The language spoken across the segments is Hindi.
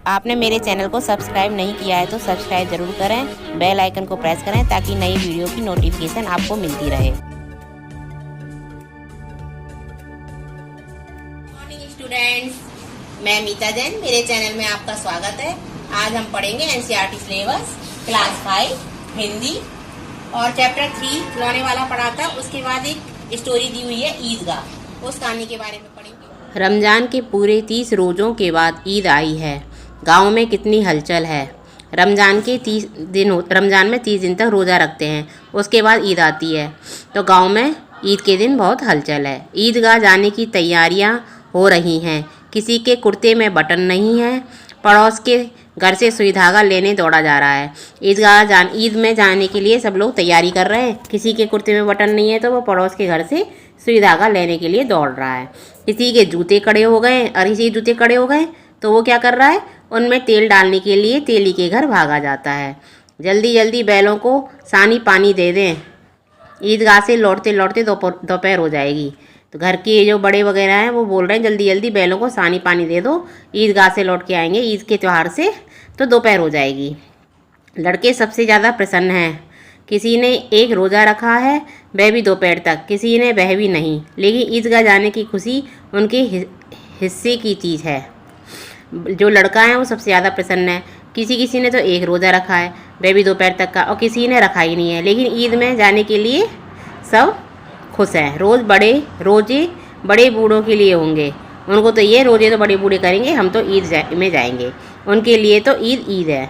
आपने मेरे चैनल को सब्सक्राइब नहीं किया है तो सब्सक्राइब ज़रूर करें, बेल आइकन को प्रेस करें ताकि नई वीडियो की नोटिफिकेशन आपको मिलती रहे। मॉर्निंग स्टूडेंट्स, मैं मीता जैन, मेरे चैनल में आपका स्वागत है। आज हम पढ़ेंगे एनसीईआरटी सिलेबस क्लास 5 हिंदी और चैप्टर 3 खिलौने वाला पढ़ा था। उसके बाद एक स्टोरी दी हुई है ईदगाह, उस कहानी के बारे में पढ़ेंगे। रमजान के पूरे 30 रोज़ों के बाद ईद आई है। गांव में कितनी हलचल है। रमजान में 30 दिन तक रोज़ा रखते हैं, उसके बाद ईद आती है तो गांव में ईद के दिन बहुत हलचल है। ईदगाह जाने की तैयारियां हो रही हैं। किसी के कुर्ते में बटन नहीं है, पड़ोस के घर से सुई धागा लेने दौड़ा जा रहा है। ईद में जाने के लिए सब लोग तैयारी कर रहे हैं। किसी के कुर्ते में बटन नहीं है तो वो पड़ोस के घर से सुई धागा लेने के लिए दौड़ रहा है। किसी के जूते कड़े हो गए और किसी के जूते कड़े हो गए तो वो क्या कर रहा है, उनमें तेल डालने के लिए तेली के घर भागा जाता है। जल्दी जल्दी बैलों को सानी पानी दे दें, ईदगाह से लौटते लौटते दोपहर हो जाएगी। तो घर के जो बड़े वगैरह हैं वो बोल रहे हैं जल्दी जल्दी बैलों को सानी पानी दे दो, ईदगाह से लौट के आएंगे ईद के त्यौहार से तो दोपहर हो जाएगी। लड़के सबसे ज़्यादा प्रसन्न हैं। किसी ने एक रोज़ा रखा है, वह भी दोपहर तक, किसी ने वह भी नहीं, लेकिन ईदगाह जाने की खुशी उनके हिस्से की चीज़ है। जो लड़का है वो सबसे ज़्यादा प्रसन्न है। किसी ने तो एक रोज़ा रखा है, वह भी दोपहर तक का, और किसी ने रखा ही नहीं है, लेकिन ईद में जाने के लिए सब खुश हैं। रोज़े बड़े बूढ़ों के लिए होंगे, उनको तो ये रोज़े तो बड़े बूढ़े करेंगे, हम तो ईद में जाएंगे, उनके लिए तो ईद है।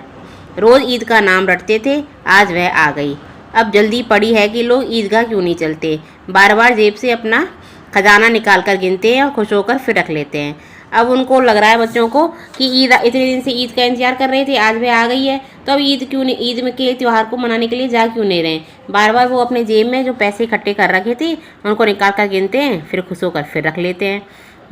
रोज़ ईद का नाम रटते थे, आज वह आ गई। अब जल्दी पड़ी है कि लोग ईदगाह क्यों नहीं चलते। बार बार जेब से अपना खजाना निकाल कर गिनते हैं और खुश होकर फिर रख लेते हैं। अब उनको लग रहा है बच्चों को कि इतने दिन से ईद का इंतजार कर रहे थे, आज वह आ गई है, तो अब ईद में के त्यौहार को मनाने के लिए जा क्यों नहीं रहे। बार बार वो अपने जेब में जो पैसे इकट्ठे कर रखे थे उनको निकाल कर गिनते हैं, फिर खुश होकर फिर रख लेते हैं।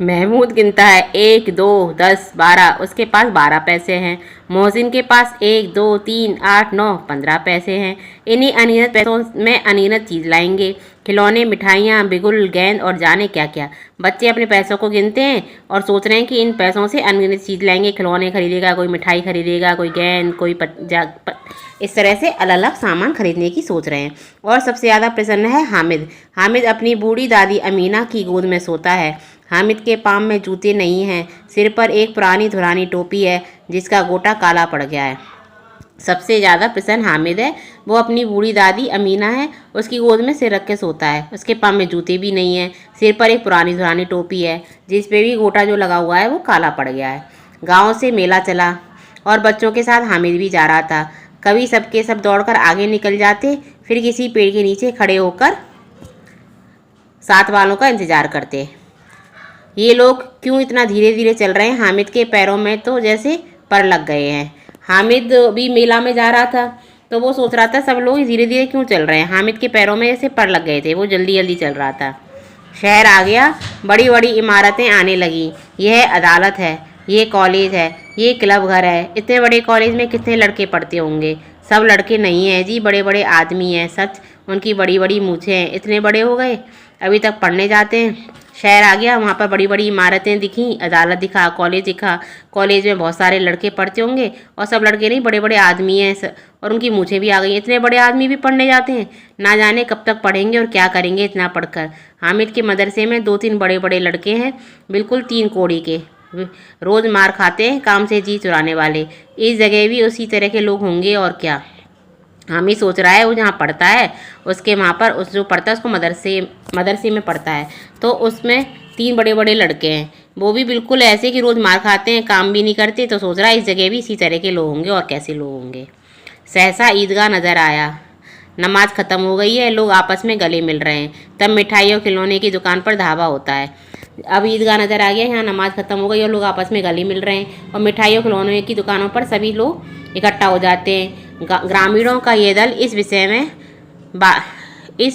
महमूद गिनता है 1 2 10 12, उसके पास 12 पैसे हैं। मोहसिन के पास 1 2 3 8 9 15 पैसे हैं। इन्हीं अनगिनत पैसों में अनगिनत चीज़ लाएंगे, खिलौने, मिठाइयाँ, बिगुल, गेंद और जाने क्या क्या। बच्चे अपने पैसों को गिनते हैं और सोच रहे हैं कि इन पैसों से अनगिनत चीज़ लाएंगे, खिलौने खरीदेगा, कोई मिठाई खरीदेगा, कोई गेंद, कोई इस तरह से अलग अलग सामान खरीदने की सोच रहे हैं। और सबसे ज़्यादा प्रसन्न है हामिद अपनी बूढ़ी दादी अमीना की गोद में सोता है। हामिद के पाँव में जूते नहीं हैं, सिर पर एक पुरानी धुरानी टोपी है जिसका गोटा काला पड़ गया है। सबसे ज़्यादा प्रसन्न हामिद है। वो अपनी बूढ़ी दादी अमीना है, उसकी गोद में सिर रख के सोता है। उसके पाँव में जूते भी नहीं है, सिर पर एक पुरानी धुरानी टोपी है जिस पे भी गोटा जो लगा हुआ है वो काला पड़ गया है। गाँव से मेला चला और बच्चों के साथ हामिद भी जा रहा था। कभी सबके सब दौड़कर आगे निकल जाते, फिर किसी पेड़ के नीचे खड़े होकर साथ वालों का इंतजार करते। ये लोग क्यों इतना धीरे धीरे चल रहे हैं। हामिद के पैरों में तो जैसे पर लग गए हैं। हामिद भी मेला में जा रहा था तो वो सोच रहा था सब लोग धीरे धीरे क्यों चल रहे हैं। हामिद के पैरों में जैसे पर लग गए थे, वो जल्दी जल्दी चल रहा था। शहर आ गया, बड़ी बड़ी इमारतें आने लगीं। यह अदालत है, ये कॉलेज है, ये क्लब घर है। इतने बड़े कॉलेज में कितने लड़के पढ़ते होंगे। सब लड़के नहीं हैं जी, बड़े बड़े आदमी हैं। सच, उनकी बड़ी बड़ी मूछें हैं, इतने बड़े हो गए, अभी तक पढ़ने जाते हैं। शहर आ गया, वहाँ पर बड़ी बड़ी इमारतें दिखी, अदालत दिखा, कॉलेज दिखा। कॉलेज में बहुत सारे लड़के पढ़ते होंगे और सब लड़के नहीं, बड़े बड़े आदमी हैं और उनकी मूछें भी आ गई। इतने बड़े आदमी भी पढ़ने जाते हैं, ना जाने कब तक पढ़ेंगे और क्या करेंगे इतना पढ़कर। हामिद के मदरसे में 2-3 बड़े बड़े लड़के हैं, बिल्कुल 3 कोड़ी के, रोज़ मार खाते हैं, काम से जी चुराने वाले। इस जगह भी उसी तरह के लोग होंगे और क्या। हामिद सोच रहा है वो जहाँ पढ़ता है उसके वहाँ पर उस जो पढ़ता है उसको मदरसे में पढ़ता है तो उसमें 3 बड़े बड़े लड़के हैं, वो भी बिल्कुल ऐसे कि रोज़ मार खाते हैं, काम भी नहीं करते। तो सोच रहा है इस जगह भी इसी तरह के लोग होंगे और कैसे लोग होंगे। सहसा ईदगाह नज़र आया। नमाज ख़त्म हो गई है, लोग आपस में गले मिल रहे हैं। तब मिठाई और खिलौने की दुकान पर धावा होता है। अब ईदगाह नज़र आ गया, यहाँ नमाज ख़त्म हो गई और लोग आपस में गले मिल रहे हैं और मिठाई और खिलौने की दुकानों पर सभी लोग इकट्ठा हो जाते हैं। ग्रामीणों का ये दल इस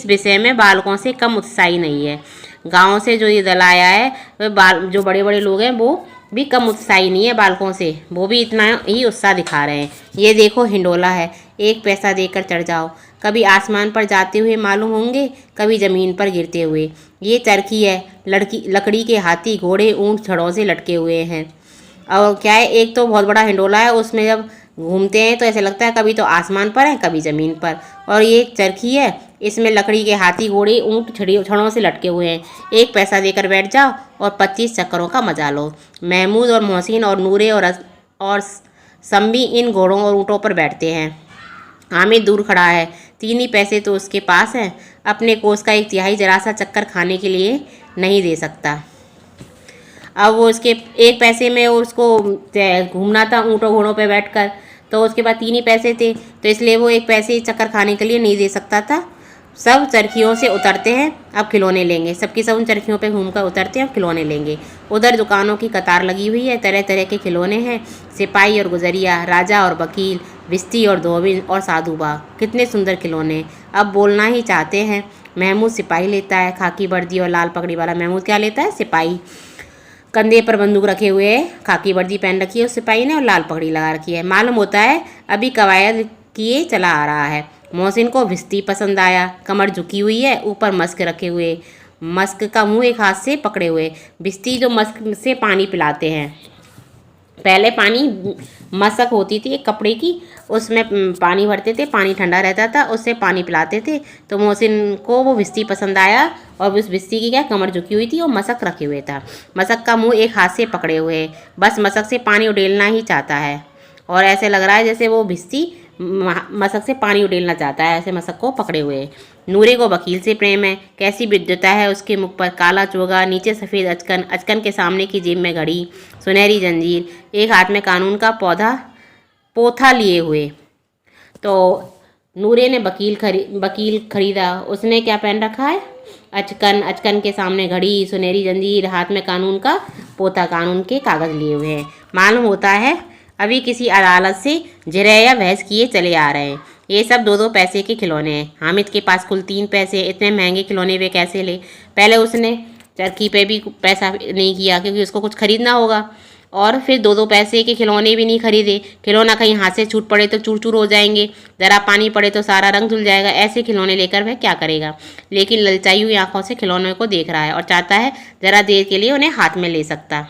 विषय में बालकों से कम उत्साही नहीं है। गाँव से जो ये दल आया है वह जो बड़े बड़े लोग हैं वो भी कम उत्साही नहीं है बालकों से, वो भी इतना ही उत्साह दिखा रहे हैं। ये देखो हिंडोला है, 1 पैसा देकर चढ़ जाओ। कभी आसमान पर जाते हुए मालूम होंगे, कभी ज़मीन पर गिरते हुए। ये चरखी है, लकड़ी के हाथी, घोड़े, ऊँट छड़ों से लटके हुए हैं। और क्या है, एक तो बहुत बड़ा हिंडोला है, उसमें जब घूमते हैं तो ऐसे लगता है कभी तो आसमान पर है कभी ज़मीन पर। और ये एक चरखी है, इसमें लकड़ी के हाथी घोड़े ऊँट छड़ों से लटके हुए हैं। 1 पैसा देकर बैठ जाओ और 25 चक्करों का मजा लो। महमूद और मोहसिन और नूरे और सम्मी इन घोड़ों और ऊँटों पर बैठते हैं। हामिद दूर खड़ा है, 3 ही पैसे तो उसके पास हैं, अपने कोस का 1/3 जरा सा चक्कर खाने के लिए नहीं दे सकता। अब वो उसके 1 पैसे में उसको घूमना था ऊँटों घोड़ों पे बैठकर, तो उसके बाद 3 ही पैसे थे, तो इसलिए वो 1 पैसे चक्कर खाने के लिए नहीं दे सकता था। सब चरखियों से उतरते हैं, अब खिलौने लेंगे। सबकी सब उन चरखियों पे घूमकर उतरते हैं, अब खिलौने लेंगे। उधर दुकानों की कतार लगी हुई है, तरह तरह के खिलौने हैं, सिपाही और गुजरिया, राजा और वकील, भिश्ती और धोबी और साधुबा। कितने सुंदर खिलौने। अब बोलना ही चाहते हैं। महमूद सिपाही लेता है, खाकी वर्दी और लाल पगड़ी वाला महमूद क्या लेता है, सिपाही। कंधे पर बंदूक रखे हुए है, खाकी वर्दी पहन रखी है उस सिपाही ने और लाल पगड़ी लगा रखी है। मालूम होता है अभी कवायद किए चला आ रहा है। मोहसिन को भिश्ती पसंद आया, कमर झुकी हुई है, ऊपर मस्क रखे हुए, मस्क का मुंह एक हाथ से पकड़े हुए। भिश्ती जो मस्क से पानी पिलाते हैं। पहले पानी मशक होती थी एक कपड़े की, उसमें पानी भरते थे, पानी ठंडा रहता था, उससे पानी पिलाते थे। तो मोहसिन को वो भिश्ती पसंद आया और उस भिश्ती की क्या कमर झुकी हुई थी और मशक रखे हुए था। मशक का मुंह एक हाथ से पकड़े हुए, बस मशक से पानी उड़ेलना ही चाहता है। और ऐसे लग रहा है जैसे वो भिश्ती मशक से पानी उड़ेलना चाहता है, ऐसे मशक को पकड़े हुए। नूरे को वकील से प्रेम है, कैसी विद्युता है उसके मुख पर, काला चोगा, नीचे सफ़ेद अचकन, अचकन के सामने की जेब में घड़ी, सुनहरी जंजीर, एक हाथ में कानून का पोथा लिए हुए। तो नूरे ने वकील खरीदा, उसने क्या पहन रखा है, अचकन, अचकन के सामने घड़ी, सुनहरी जंजीर, हाथ में कानून का पोथा, कानून के कागज़ लिए हुए हैं। मालूम होता है अभी किसी अदालत से जिरह या बहस किए चले आ रहे हैं। ये सब 2-2 पैसे के खिलौने हैं। हामिद के पास कुल 3 पैसे, इतने महंगे खिलौने वे कैसे ले। पहले उसने चरखी पे भी पैसा नहीं किया क्योंकि उसको कुछ खरीदना होगा, और फिर 2-2 पैसे के खिलौने भी नहीं खरीदे। खिलौना कहीं हाथ से छूट पड़े तो चूर चूर हो जाएंगे, ज़रा पानी पड़े तो सारा रंग धुल जाएगा। ऐसे खिलौने लेकर वह क्या करेगा। लेकिन ललचाई हुई आंखों से खिलौनों को देख रहा है और चाहता है ज़रा देर के लिए उन्हें हाथ में ले सकता।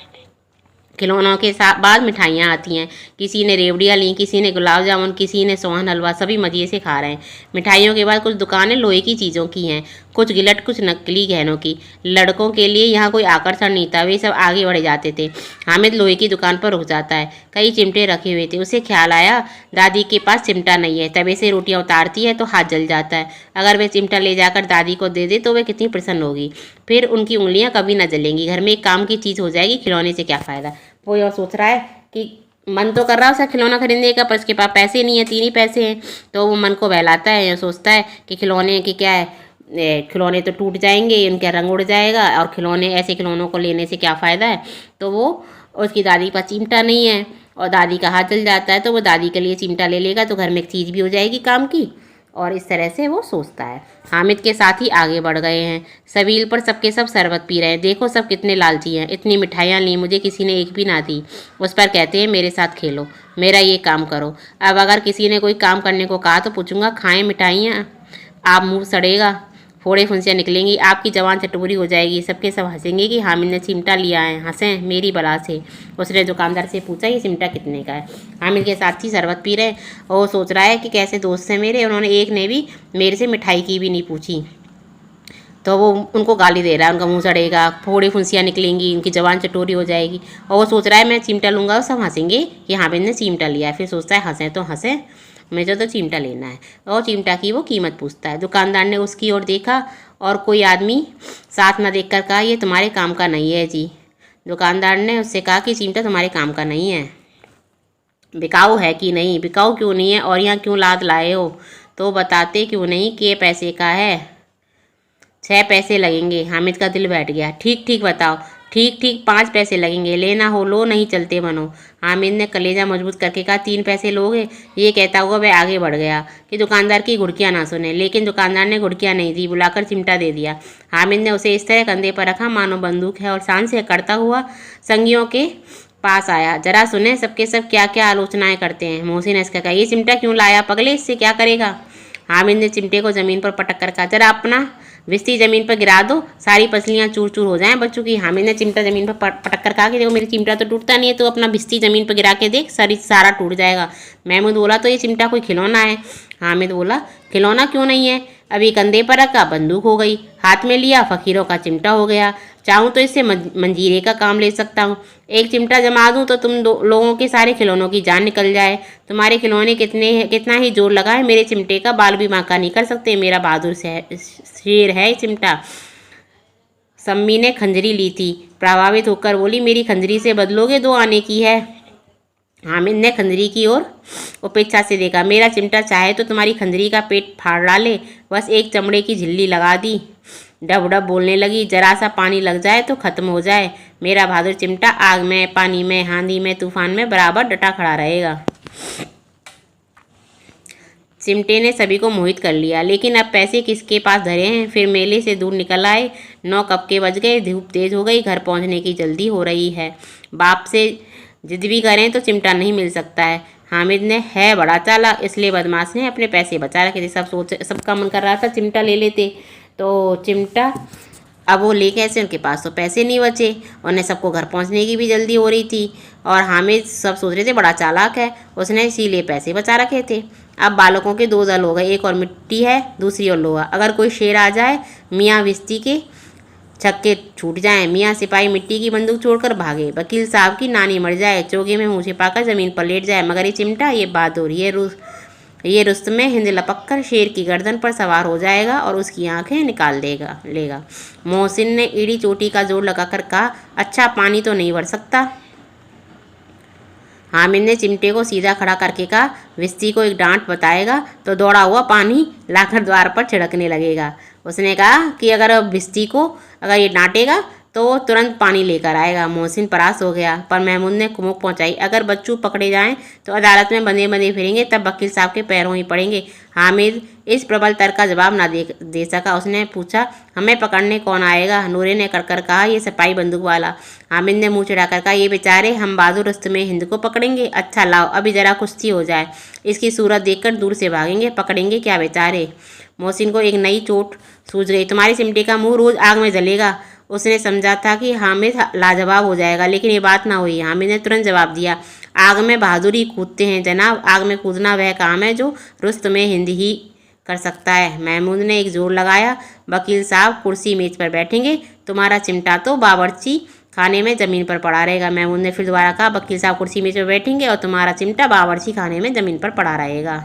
खिलौनों के साथ बाद मिठाइयाँ आती हैं। किसी ने रेवड़ियाँ ली, किसी ने गुलाब जामुन, किसी ने सोहन हलवा, सभी मज़े से खा रहे हैं। मिठाइयों के बाद कुछ दुकानें लोहे की चीज़ों की हैं, कुछ गिलट, कुछ नकली गहनों की। लड़कों के लिए यहाँ कोई आकर्षण नहीं था, वे सब आगे बढ़े जाते थे। हामिद लोहे की दुकान पर रुक जाता है। कई चिमटे रखे हुए थे। उसे ख्याल आया दादी के पास चिमटा नहीं है। तवे से रोटियाँ उतारती है तो हाथ जल जाता है। अगर वह चिमटा ले जाकर दादी को दे दे तो वह कितनी प्रसन्न होगी, फिर उनकी उंगलियाँ कभी न जलेंगी, घर में एक काम की चीज़ हो जाएगी। खिलौने से क्या फ़ायदा। वो यह सोच रहा है कि मन तो कर रहा है उसका खिलौना खरीदने का, पर उसके पास पैसे नहीं है, 3 ही पैसे हैं। तो वो मन को बहलाता है, यह सोचता है कि खिलौने की क्या है, खिलौने तो टूट जाएंगे, उनका रंग उड़ जाएगा, और खिलौने, ऐसे खिलौनों को लेने से क्या फ़ायदा है। तो वो, उसकी दादी के पास चिमटा नहीं है और दादी का हाथ जल जाता है, तो वो दादी के लिए चिमटा ले लेगा तो घर में एक चीज़ भी हो जाएगी काम की। और इस तरह से वो सोचता है। हामिद के साथ ही आगे बढ़ गए हैं। सबील पर सबके सब शरबत पी रहे हैं। देखो सब कितने लालची हैं, इतनी मिठाइयाँ ली, मुझे किसी ने एक भी ना दी। उस पर कहते हैं मेरे साथ खेलो, मेरा ये काम करो। अब अगर किसी ने कोई काम करने को कहा तो पूछूंगा खाएं मिठाइयाँ, आप मुँह सड़ेगा, फोड़े फुंसियाँ निकलेंगी, आपकी जवान चटोरी हो जाएगी। सबके सब हंसेंगे कि हामिद ने चिमटा लिया है, हंसें मेरी बला से। उसने दुकानदार से पूछा ये चिमटा कितने का है। हामिद के साथ ही शरबत पी रहे और वो सोच रहा है कि कैसे दोस्त हैं मेरे, उन्होंने एक ने भी मेरे से मिठाई की भी नहीं पूछी। तो वो उनको गाली दे रहा है, उनका मुंह सड़ेगा, फोड़े फुंसियाँ निकलेंगी, उनकी जवान चटोरी हो जाएगी। और वो सोच रहा है मैं चिमटा लूँगा और सब हंसेंगे कि हामिद ने चिमटा लिया है। फिर सोचता है हंसें तो हंसें, मुझे तो चिमटा लेना है। और चिमटा की वो कीमत पूछता है। दुकानदार ने उसकी ओर देखा और कोई आदमी साथ न देखकर कहा ये तुम्हारे काम का नहीं है जी। दुकानदार ने उससे कहा कि चिमटा तुम्हारे काम का नहीं है, बिकाऊ है कि नहीं, बिकाऊ क्यों नहीं है और यहाँ क्यों लाद लाए हो, तो बताते क्यों नहीं कि ये पैसे का है। 6 पैसे लगेंगे। हामिद का दिल बैठ गया। ठीक ठीक बताओ। ठीक ठीक 5 पैसे लगेंगे, लेना हो लो, नहीं चलते बनो। हामिद ने कलेजा मजबूत करके कहा 3 पैसे लोगे। ये कहता हुआ वह आगे बढ़ गया कि दुकानदार की घुड़कियाँ ना सुने, लेकिन दुकानदार ने घुड़कियाँ नहीं दी, बुलाकर चिमटा दे दिया। हामिद ने उसे इस तरह कंधे पर रखा मानो बंदूक है और शान से करता हुआ संगियों के पास आया। जरा सुने सबके सब क्या क्या आलोचनाएं करते हैं। मोहसिन ने इसका कहा ये चिमटा क्यों लाया पगले, इससे क्या करेगा। हामिद ने चिमटे को ज़मीन पर पटक कर कहा जरा अपना बिस्ती ज़मीन पर गिरा दो, सारी पसलियाँ चूर चूर हो जाएं बच्चों की। हामिद ने चिमटा ज़मीन पर पटक कर कहा कि देखो मेरी चिमटा तो टूटता नहीं है, तो अपना बिस्ती ज़मीन पर गिरा के देख, सारा टूट जाएगा। महमूद बोला तो ये चिमटा कोई खिलौना है। हामिद बोला खिलौना क्यों नहीं है, अभी कंधे पर रखा बंदूक हो गई, हाथ में लिया फ़कीरों का चिमटा हो गया। चाहूँ तो इससे मंजीरे का काम ले सकता हूँ। एक चिमटा जमा दूँ तो तुम लोगों के सारे खिलौनों की जान निकल जाए। तुम्हारे खिलौने कितना ही जोर लगाए, मेरे चिमटे का बाल भी बांका नहीं कर सकते। मेरा बहादुर शेर है चिमटा। सम्मी ने खंजरी ली थी, प्रभावित होकर बोली मेरी खंजरी से बदलोगे, 2 आने की है। हामिद ने खंजरी की ओर उपेक्षा से देखा। मेरा चिमटा चाहे तो तुम्हारी खंजरी का पेट फाड़ डाले, बस एक चमड़े की झिल्ली लगा दी। डब डब बोलने लगी, जरा सा पानी लग जाए तो खत्म हो जाए। मेरा बहादुर चिमटा आग में, पानी में, आंधी में, तूफान में बराबर डटा खड़ा रहेगा। चिमटे ने सभी को मोहित कर लिया, लेकिन अब पैसे किसके पास धरे हैं। फिर मेले से दूर निकल आए। 9 कब के बज गए, धूप तेज हो गई, घर पहुंचने की जल्दी हो रही है। बाप से जिद भी करें तो चिमटा नहीं मिल सकता है। हामिद ने है बड़ा चालाक, इसलिए बदमाश ने अपने पैसे बचा रखे थे। सबका मन कर रहा था चिमटा ले लेते, तो चिमटा अब वो ले कैसे, उनके पास तो पैसे नहीं बचे, उन्हें सबको घर पहुंचने की भी जल्दी हो रही थी। और हामिद सब सोच रहे थे बड़ा चालाक है, उसने इसीलिए पैसे बचा रखे थे। अब बालकों के 2 दल हो गए, एक और मिट्टी है, दूसरी और लोहा। अगर कोई शेर आ जाए, मियाँ बिस्ती के छक्के छूट जाएं, मियाँ सिपाही मिट्टी की बंदूक छोड़कर भागे, वकील साहब की नानी मर जाए, चोगे में मुँह छिपाकर ज़मीन पर लेट जाए, मगर ये चिमटा, ये बहादुर, ये रुस्तमे हिंद लपक कर शेर की गर्दन पर सवार हो जाएगा और उसकी आंखें निकाल लेगा। मोहसिन ने एड़ी चोटी का जोर लगाकर कहा, अच्छा पानी तो नहीं भर सकता। हामिद ने चिमटे को सीधा खड़ा करके कहा, विस्ती को एक डांट बताएगा तो दौड़ा हुआ पानी लाकर द्वार पर छिड़कने लगेगा। उसने कहा कि अगर विस्ती को अगर ये डांटेगा तो वो तुरंत पानी लेकर आएगा। मोहसिन परास हो गया, पर महमूद ने कुमुक पहुंचाई, अगर बच्चू पकड़े जाएं तो अदालत में बंधे बंधे फिरेंगे, तब वकील साहब के पैरों ही पड़ेंगे। हामिद इस प्रबल तर्क का जवाब ना दे सका। उसने पूछा, हमें पकड़ने कौन आएगा। नूरे ने कर कहा, ये सिपाही बंदूक वाला। हामिद ने मुँह चिढ़ाकर कहा, ये बेचारे हम बहादुर रुस्तमे हिंद को पकड़ेंगे। अच्छा लाओ, अभी जरा कुश्ती हो जाए, इसकी सूरत देखकर दूर से भागेंगे, पकड़ेंगे क्या बेचारे। मोहसिन को एक नई चोट सूझ गई, तुम्हारे चिमटे का मुँह रोज आग में जलेगा। उसने समझा था कि हामिद लाजवाब हो जाएगा, लेकिन ये बात ना हुई। हामिद ने तुरंत जवाब दिया, आग में बहादुरी कूदते हैं जनाब, आग में कूदना वह काम है जो रुस्तमे हिंद ही कर सकता है। महमूद ने एक जोर लगाया, वकील साहब कुर्सी मेज पर बैठेंगे, तुम्हारा चिमटा तो बावर्ची खाने में ज़मीन पर पड़ा रहेगा। महमूद ने फिर दोबारा कहा, वकील साहब कुर्सी मेज पर बैठेंगे और तुम्हारा चिमटा बावर्ची खाने में ज़मीन पर पड़ा रहेगा।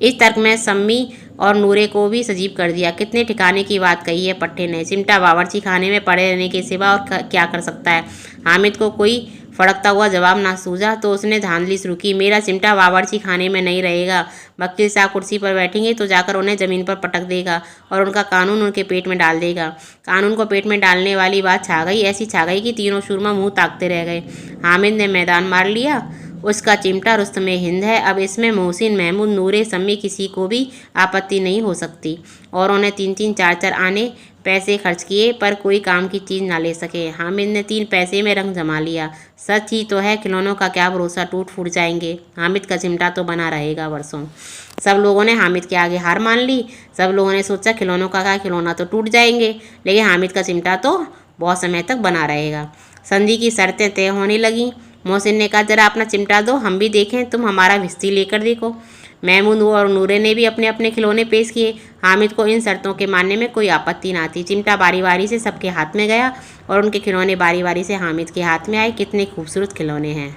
इस तर्क में सम्मी और नूरे को भी सजीव कर दिया। कितने ठिकाने की बात कही है पट्टे ने, चिमटा बावर्ची खाने में पड़े रहने के सिवा और क्या कर सकता है। हामिद को कोई फड़कता हुआ जवाब ना सूझा तो उसने धांधली शुरू की, मेरा चिमटा बावर्ची खाने में नहीं रहेगा। वकील साहब कुर्सी पर बैठेंगे तो जाकर उन्हें ज़मीन पर पटक देगा और उनका कानून उनके पेट में डाल देगा। कानून को पेट में डालने वाली बात छा गई, ऐसी छा गई कि तीनों सुरमा मुँह ताकते रह गए। हामिद ने मैदान मार लिया, उसका चिमटा रुस्तमे हिंद है। अब इसमें मोहसिन, महमूद, नूरे, सम्मी किसी को भी आपत्ति नहीं हो सकती। और उन्हें 3-3, 4-4 आने पैसे खर्च किए पर कोई काम की चीज़ ना ले सके। हामिद ने 3 पैसे में रंग जमा लिया। सच ही तो है, खिलौनों का क्या भरोसा, टूट फूट जाएंगे, हामिद का चिमटा तो बना रहेगा वर्षों। सब लोगों ने हामिद के आगे हार मान ली। सब लोगों ने सोचा खिलौनों का क्या, खिलौना तो टूट जाएंगे, लेकिन हामिद का चिमटा तो बहुत समय तक बना रहेगा। संधि की शर्तें तय होने लगीं। मोहसिन ने कहा, जरा अपना चिमटा दो, हम भी देखें, तुम हमारा भिस्ती लेकर देखो। महमूद और नूरे ने भी अपने अपने खिलौने पेश किए। हामिद को इन शर्तों के मानने में कोई आपत्ति ना थी। चिमटा बारी बारी से सबके हाथ में गया और उनके खिलौने बारी बारी से हामिद के हाथ में आए। कितने खूबसूरत खिलौने हैं।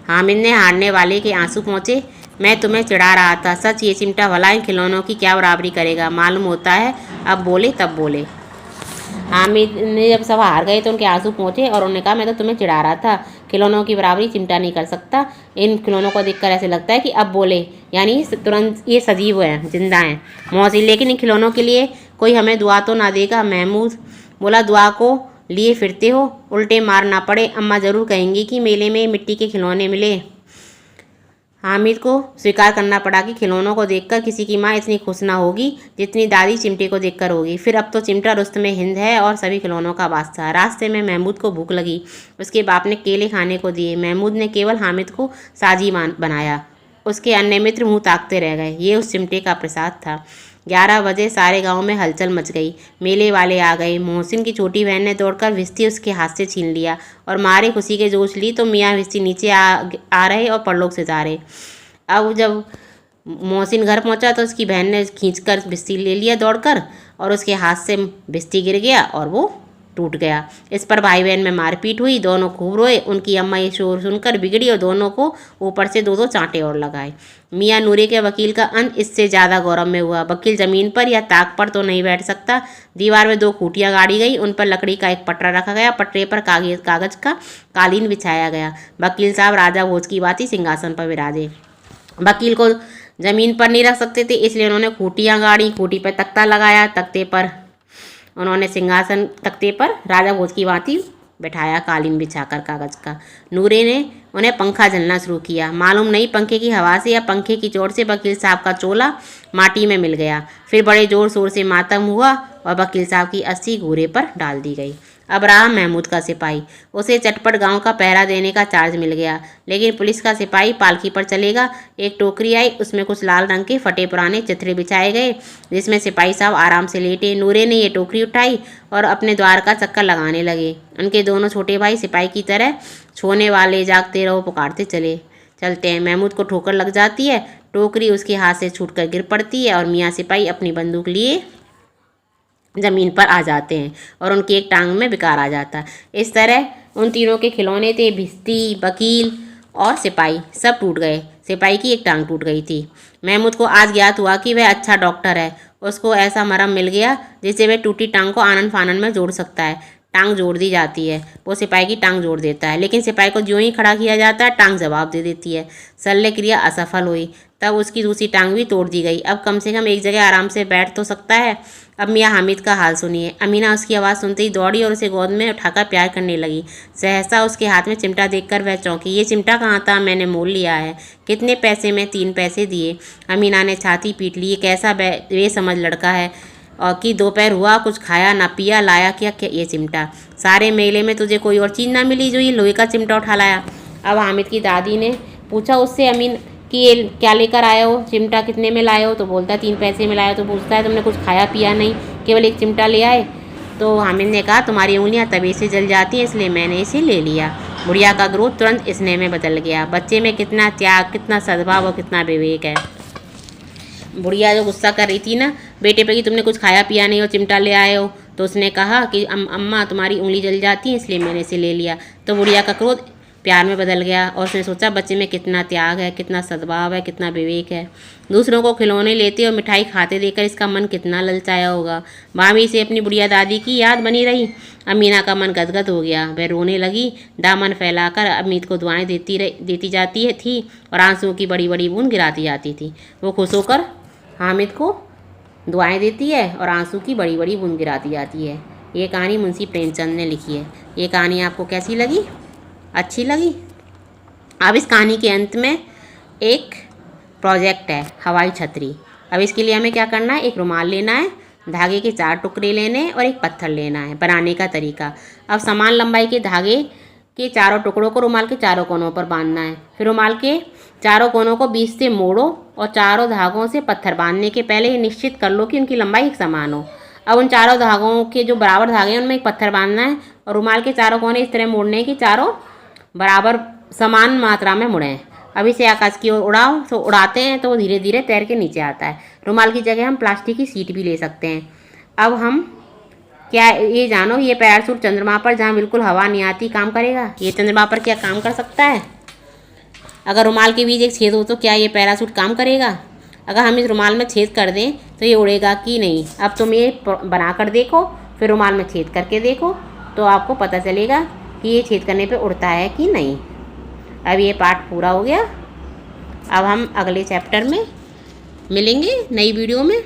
हामिद ने हारने वाले के आंसू पहुँचे, मैं तुम्हें चिढ़ा रहा था, सच ये चिमटा भला इन खिलौनों की क्या बराबरी करेगा, मालूम होता है अब बोले तब बोले। हामिद ने जब सब हार गए तो उनके आंसू पहुँचे और उन्होंने कहा, मैं तो तुम्हें चिढ़ा रहा था, खिलौनों की बराबरी चिमटा नहीं कर सकता। इन खिलौनों को देखकर ऐसे लगता है कि अब बोले, यानी तुरंत ये सजीव हैं, जिंदा हैं। मोहसिन, लेकिन इन खिलौनों के लिए कोई हमें दुआ तो ना देगा। महमूद बोला, दुआ को लिए फिरते हो, उल्टे मार ना पड़े, अम्मा ज़रूर कहेंगी कि मेले में मिट्टी के खिलौने मिले। हामिद को स्वीकार करना पड़ा कि खिलौनों को देखकर किसी की माँ इतनी खुश ना होगी जितनी दादी चिमटे को देखकर होगी। फिर अब तो चिमटा रुस्तमे हिंद है और सभी खिलौनों का बादशाह। रास्ते में महमूद को भूख लगी, उसके बाप ने केले खाने को दिए। महमूद ने केवल हामिद को साजी बनाया, उसके अन्य मित्र मुँह ताकते रह गए। ये उस चिमटे का प्रसाद था। 11 बजे सारे गांव में हलचल मच गई। मेले वाले आ गए। मोहसिन की छोटी बहन ने दौड़कर भिश्ती उसके हाथ से छीन लिया और मारे खुशी के जोश ली तो मियाँ भिश्ती नीचे आ रहे और परलोक से जा रहे। अब जब मोहसिन घर पहुंचा तो उसकी बहन ने खींचकर भिश्ती ले लिया दौड़कर और उसके हाथ से भिश्ती गिर गया और वो टूट गया। इस पर भाई बहन में मारपीट हुई। दोनों खूब रोए। उनकी अम्मा ये शोर सुनकर बिगड़ी और दोनों को ऊपर से 2-2 चांटे और लगाए। मियाँ नूरे के वकील का अंत इससे ज़्यादा गौरव में हुआ। वकील ज़मीन पर या ताक पर तो नहीं बैठ सकता। दीवार में 2 खूंटियाँ गाड़ी गई। उन पर लकड़ी का एक पटरा रखा गया। पटरे पर कागज का कालीन बिछाया गया। वकील साहब राजा भोज की भांति सिंहासन पर विराजे। वकील को ज़मीन पर नहीं रख सकते थे, इसलिए उन्होंने खूंटियाँ गाड़ी। खूंटी पर तख्ता लगाया। तख्ते पर उन्होंने सिंहासन तख्ते पर राजा भोज की भांति बैठाया, कालीन बिछाकर कागज का। नूरे ने उन्हें पंखा झलना शुरू किया। मालूम नहीं पंखे की हवा से या पंखे की चोट से वकील साहब का चोला माटी में मिल गया। फिर बड़े जोर शोर से मातम हुआ और वकील साहब की अस्थि घूरे पर डाल दी गई। अब रहा महमूद का सिपाही। उसे चटपट गांव का पहरा देने का चार्ज मिल गया, लेकिन पुलिस का सिपाही पालकी पर चलेगा। एक टोकरी आई, उसमें कुछ लाल रंग के फटे पुराने चित्रे बिछाए गए जिसमें सिपाही साहब आराम से लेटे। नूरे ने ये टोकरी उठाई और अपने द्वार का चक्कर लगाने लगे। उनके दोनों छोटे भाई सिपाही की तरह सोने वाले जागते रहो पुकारते चलते हैं। महमूद को ठोकर लग जाती है। टोकरी उसके हाथ से छूटकर गिर पड़ती है और मियाँ सिपाही अपनी बंदूक लिए ज़मीन पर आ जाते हैं और उनकी एक टांग में विकार आ जाता है। इस तरह उन तीनों के खिलौने थे, भिश्ती, वकील और सिपाही, सब टूट गए। सिपाही की एक टांग टूट गई थी। महमूद को आज ज्ञात हुआ कि वह अच्छा डॉक्टर है। उसको ऐसा मरहम मिल गया जिससे वह टूटी टांग को आनन फानन में जोड़ सकता है। टांग जोड़ दी जाती है। वो सिपाही की टांग जोड़ देता है, लेकिन सिपाही को ज्यों ही खड़ा किया जाता है टांग जवाब दे देती है। शल्य क्रिया असफल हुई। तब उसकी दूसरी टांग भी तोड़ दी गई। अब कम से कम एक जगह आराम से बैठ तो सकता है। अब मियाँ हामिद का हाल सुनिए। अमीना उसकी आवाज़ सुनते ही दौड़ी और उसे गोद में उठाकर प्यार करने लगी। सहसा उसके हाथ में चिमटा देखकर वह चौंकी। ये चिमटा कहाँ था? मैंने मोल लिया है। कितने पैसे में? 3 पैसे दिए। अमीना ने छाती पीट ली। कैसा बेसमझ लड़का है और कि दोपहर हुआ, कुछ खाया ना पिया, लाया क्या ये चिमटा? सारे मेले में तुझे कोई और चीज़ ना मिली जो ये लोहे का चिमटा उठा लाया? अब हामिद की दादी ने पूछा उससे अमीन कि ये क्या लेकर आए हो? चिमटा कितने में लाए हो? तो बोलता है 3 पैसे में लाए। तो पूछता है तुमने कुछ खाया पिया नहीं, केवल एक चिमटा ले आए? तो हामिद ने कहा तुम्हारी उंगलियां तवे से जल जाती हैं, इसलिए मैंने इसे ले लिया। बुढ़िया का क्रोध तुरंत स्नेह में बदल गया। बच्चे में कितना त्याग, कितना सद्भाव और कितना विवेक है। बुढ़िया जो गुस्सा कर रही थी ना बेटे पे कि तुमने कुछ खाया पिया नहीं और चिमटा ले आए हो, तो उसने कहा कि अम्मा तुम्हारी उंगली जल जाती है इसलिए मैंने इसे ले लिया। तो बुढ़िया का क्रोध प्यार में बदल गया और उसने सोचा बच्चे में कितना त्याग है, कितना सद्भाव है, कितना विवेक है। दूसरों को खिलौने लेते और मिठाई खाते देखकर इसका मन कितना ललचाया होगा। भाभी से अपनी बुढ़िया दादी की याद बनी रही। अमीना का मन गदगद हो गया। वह रोने लगी। दामन फैलाकर अमीद को दुआएं देती जाती थी और आंसुओं की बड़ी बड़ी बूंद गिराती जाती थी। वो खुश होकर हामिद को दुआएं देती है और आंसू की बड़ी बड़ी बूंद गिराती जाती है। ये कहानी मुंशी प्रेमचंद ने लिखी है। ये कहानी आपको कैसी लगी? अच्छी लगी? अब इस कहानी के अंत में एक प्रोजेक्ट है, हवाई छतरी। अब इसके लिए हमें क्या करना है? एक रुमाल लेना है, धागे के 4 टुकड़े लेने और एक पत्थर लेना है। बनाने का तरीका, अब समान लंबाई के धागे के चारों टुकड़ों को रुमाल के चारों कोनों पर बांधना है। फिर रुमाल के चारों कोनों को बीच से मोड़ो और चारों धागों से पत्थर बांधने के पहले ये निश्चित कर लो कि उनकी लंबाई एक समान हो। अब उन चारों धागों के जो बराबर धागे हैं उनमें एक पत्थर बांधना है और रुमाल के चारों कोने इस तरह मोड़ने हैं कि चारों बराबर समान मात्रा में मुड़ें। अब इसे आकाश की ओर उड़ाओ। तो उड़ाते हैं तो वो धीरे धीरे तैर के नीचे आता है। रुमाल की जगह हम प्लास्टिक की सीट भी ले सकते हैं। अब हम क्या ये जानो, ये पैराशूट चंद्रमा पर जहाँ बिल्कुल हवा नहीं आती काम करेगा? ये चंद्रमा पर क्या काम कर सकता है? अगर रुमाल के बीच एक छेद हो तो क्या ये पैराशूट काम करेगा? अगर हम इस रुमाल में छेद कर दें तो ये उड़ेगा कि नहीं? अब तुम ये बना कर देखो, फिर रुमाल में छेद करके देखो तो आपको पता चलेगा कि ये छेद करने पे उड़ता है कि नहीं। अब ये पार्ट पूरा हो गया। अब हम अगले चैप्टर में मिलेंगे नई वीडियो में।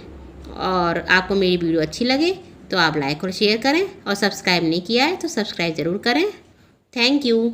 और आपको मेरी वीडियो अच्छी लगे तो आप लाइक और शेयर करें और सब्सक्राइब नहीं किया है तो सब्सक्राइब ज़रूर करें। Thank you.